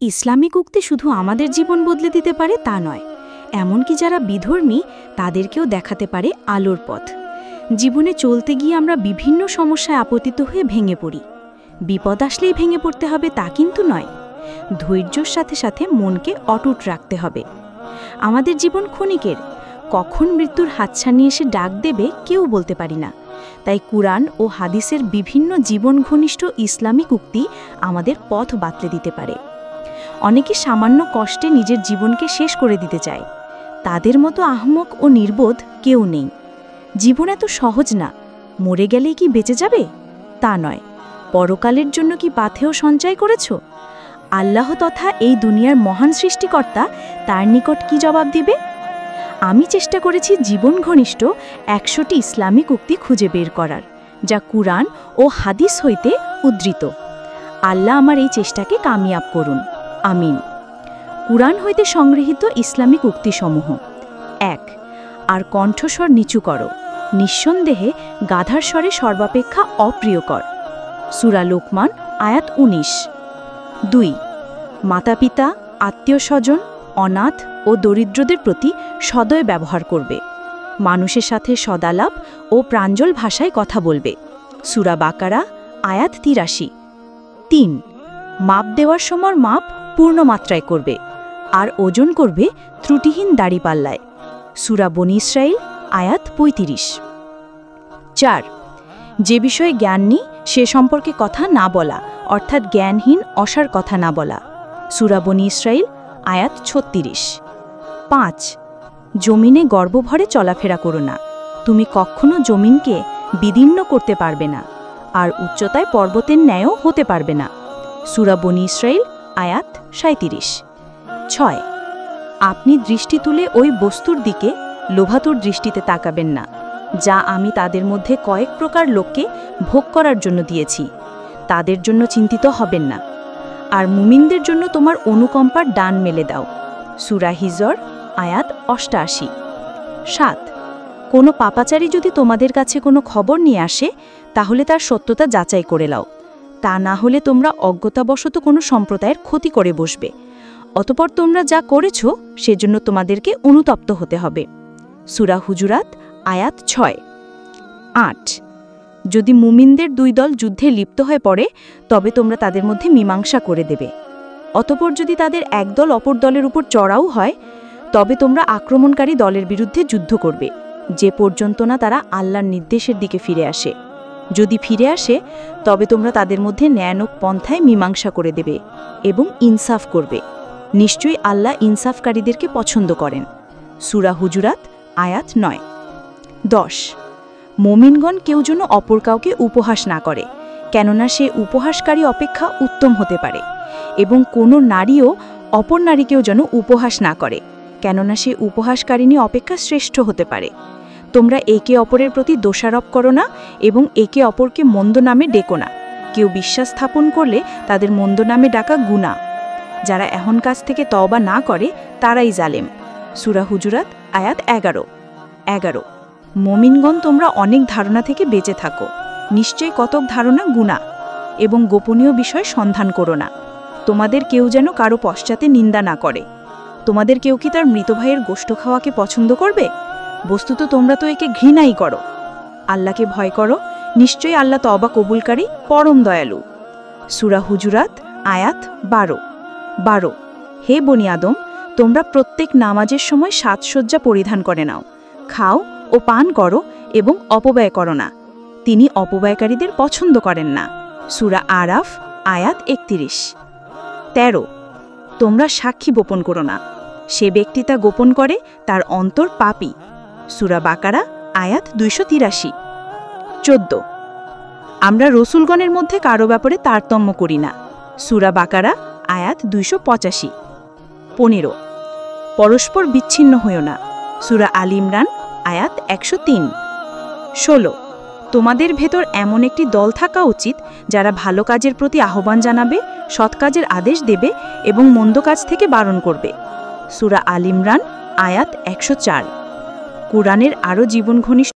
Islamic উক্তি শুধু আমাদের জীবন বদলে দিতে পারে তা নয়, এমনকি যারা বিধর্মী তাদেরকেও দেখাতে পারে আলোর পথ। জীবনে চলতে গিয়ে আমরা বিভিন্ন সমস্যায় আপতিত হয়ে ভেঙে পড়ি। বিপদ আসলেই ভেঙে পড়তে হবে তা কিন্তু নয়, ধৈর্যের সাথে সাথে মনকে অটুট রাখতে হবে। আমাদের জীবন ক্ষণিকের, কখন মৃত্যুর হাতছানি এসে ডাক দেবে কেউ বলতে পারি না। তাই কুরআন ও হাদিসের বিভিন্ন জীবন ঘনিষ্ঠ ইসলামিক উক্তি আমাদের পথ বাতলে দিতে পারে। অনেকে সামান্য কষ্টে নিজের জীবনকে শেষ করে দিতে চায়, তাদের মতো আহমক ও নির্বোধ কেউ নেই। জীবন এত সহজ না, মরে গেলেই কি বেঁচে যাবে তা নয়, পরকালের জন্য কি পাথেয় সঞ্চয় করেছ? আল্লাহ তথা এই দুনিয়ার মহান সৃষ্টিকর্তা তার নিকট কি জবাব দিবে? আমি চেষ্টা করেছি জীবন ঘনিষ্ঠ ১০০টি ইসলামিক উক্তি খুঁজে বের করার, যা কুরআন ও হাদিস হইতে উদ্ধৃত। আল্লাহ আমার এই চেষ্টাকে কামিয়াব করুন, আমিন। কুরআন হইতে সংগৃহীত ইসলামিক উক্তিসমূহ। ১. আর কণ্ঠস্বর নিচু করো, নিঃসন্দেহে গাধার স্বরে সর্বাপেক্ষা অপ্রিয়কর। সূরা লোকমান আয়াত ১৯। ২. মাতাপিতা, আত্মীয়স্বজন, অনাথ ও দরিদ্রদের প্রতি সদয় ব্যবহার করবে, মানুষের সাথে সদালাপ ও প্রাঞ্জল ভাষায় কথা বলবে। সূরা বাকারা আয়াত ৮৩। ৩. মাপ দেওয়ার সময় মাপ পূর্ণ মাত্রায় করবে, আর ওজন করবে ত্রুটিহীন দাড়িপাল্লায়। সূরা বনী ইসরাঈল আয়াত ৩৫। ৪. যে বিষয়ে জ্ঞান নেই সে সম্পর্কে কথা না বলা, অর্থাৎ জ্ঞানহীন অসার কথা না বলা। সূরা বনী ইসরাঈল আয়াত ৩৬। ৫. জমিনে গর্বভরে চলাফেরা করো না, তুমি কখনো জমিনকে বিদীর্ণ করতে পারবে না, আর উচ্চতায় পর্বতের ন্যায়ও হতে পারবে না। সূরা বনী ইসরাঈল আয়াত ৩৭। ৬. আপনি দৃষ্টি তুলে ওই বস্তুর দিকে লোভাতুর দৃষ্টিতে তাকাবেন না, যা আমি তাদের মধ্যে কয়েক প্রকার লোককে ভোগ করার জন্য দিয়েছি, তাদের জন্য চিন্তিত হবেন না। আর মুমিনদের জন্য তোমার অনুকম্পার ডান মেলে দাও। সূরা হিজর আয়াত ৮৮। ৭. কোনো পাপাচারী যদি তোমাদের কাছে কোনো খবর নিয়ে আসে, তাহলে তার সত্যতা যাচাই করে লাও, তা না হলে তোমরা অজ্ঞতাবশত কোনো সম্প্রদায়ের ক্ষতি করে বসবে, অতঃপর তোমরা যা করেছ সেজন্য তোমাদেরকে অনুতপ্ত হতে হবে। সূরা হুজুরাত আয়াত ৬। ৮. যদি মুমিনদের দুই দল যুদ্ধে লিপ্ত হয়ে পড়ে, তবে তোমরা তাদের মধ্যে মীমাংসা করে দেবে। অতঃপর যদি তাদের এক দল অপর দলের উপর চড়াও হয়, তবে তোমরা আক্রমণকারী দলের বিরুদ্ধে যুদ্ধ করবে, যে পর্যন্ত না তারা আল্লাহর নির্দেশের দিকে ফিরে আসে। যদি ফিরে আসে, তবে তোমরা তাদের মধ্যে ন্যায়ানক পন্থায় মীমাংসা করে দেবে এবং ইনসাফ করবে। নিশ্চয়ই আল্লাহ ইনসাফকারীদেরকে পছন্দ করেন। সূরা হুজুরাত আয়াত ৯। ১০. মুমিনগণ কেউ যেন অপর কাউকে উপহাস না করে, কেননা সে উপহাসকারী অপেক্ষা উত্তম হতে পারে, এবং কোনো নারীও অপর নারীকেও যেন উপহাস না করে, কেননা সে উপহাসকারিণী অপেক্ষা শ্রেষ্ঠ হতে পারে। তোমরা একে অপরের প্রতি দোষারোপ করো না এবং একে অপরকে মন্দ নামে ডেকো না। কেউ বিশ্বাস স্থাপন করলে তাদের মন্দ নামে ডাকা গুনাহ। যারা এহন কাজ থেকে তওবা না করে তারাই জালেম। সূরা হুজুরাত আয়াত ১১। ১১. মুমিনগণ তোমরা অনেক ধারণা থেকে বেঁচে থাকো, নিশ্চয়ই কতক ধারণা গুনাহ, এবং গোপনীয় বিষয় সন্ধান করো না। তোমাদের কেউ যেন কারো পশ্চাতে নিন্দা না করে। তোমাদের কেউ কি তার মৃত ভাইয়ের গোশত খাওয়াকে পছন্দ করবে? বস্তুত তোমরা তো একে ঘৃণাই করো। আল্লাহকে ভয় করো, নিশ্চয়ই আল্লাহ তওবা কবুলকারী, পরম দয়ালু। সূরা হুজুরাত আয়াত ১২। ১২. হে বনি আদম, তোমরা প্রত্যেক নামাজের সময় সাজসজ্জা পরিধান করে নাও, খাও ও পান করো এবং অপব্যয় করো না, তিনি অপব্যয়কারীদের পছন্দ করেন না। সূরা আরাফ আয়াত ৩১। ১৩. তোমরা সাক্ষী গোপন করো না, সে ব্যক্তি তা গোপন করে তার অন্তর পাপী। সূরা বাকারা আয়াত ২৮৩। ১৪. আমরা রসুলগণের মধ্যে কারো ব্যাপারে তারতম্য করি না। সূরা বাকারা আয়াত ২৮৫। ১৫. পরস্পর বিচ্ছিন্ন হইও না। সূরা আল ইমরান আয়াত ১০৩। ১৬. তোমাদের ভেতর এমন একটি দল থাকা উচিত যারা ভালো কাজের প্রতি আহ্বান জানাবে, সৎ কাজের আদেশ দেবে এবং মন্দ কাজ থেকে বারণ করবে। সূরা আল ইমরান আয়াত ১০৪। কুরআনের আরও জীবন ঘনিষ্ঠ